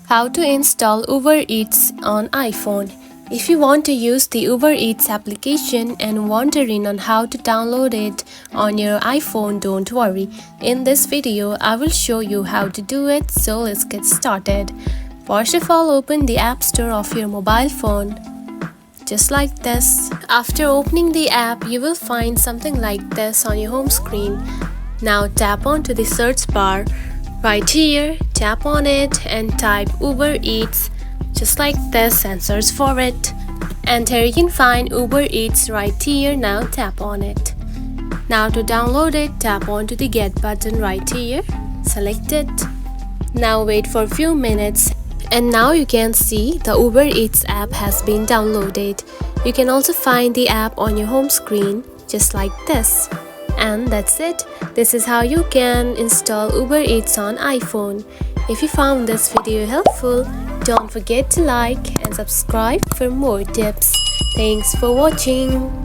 How to install Uber Eats on iPhone. If you want to use the Uber Eats application and wondering on how to download it on your iPhone, don't worry. In this video, I will show you how to do it, so let's get started. First of all, open the App Store of your mobile phone. Just like this. After opening the app, you will find something like this on your home screen. Now tap onto the search bar. Right here, tap on it and type Uber Eats just like this and search for it. And here you can find Uber Eats right here. Now tap on it. Now to download it, tap onto the Get button right here. Select it. Now wait for a few minutes. And now you can see the Uber Eats app has been downloaded. You can also find the app on your home screen just like this. And that's it. This is how you can install Uber Eats on iPhone. If you found this video helpful, don't forget to like and subscribe for more tips. Thanks for watching.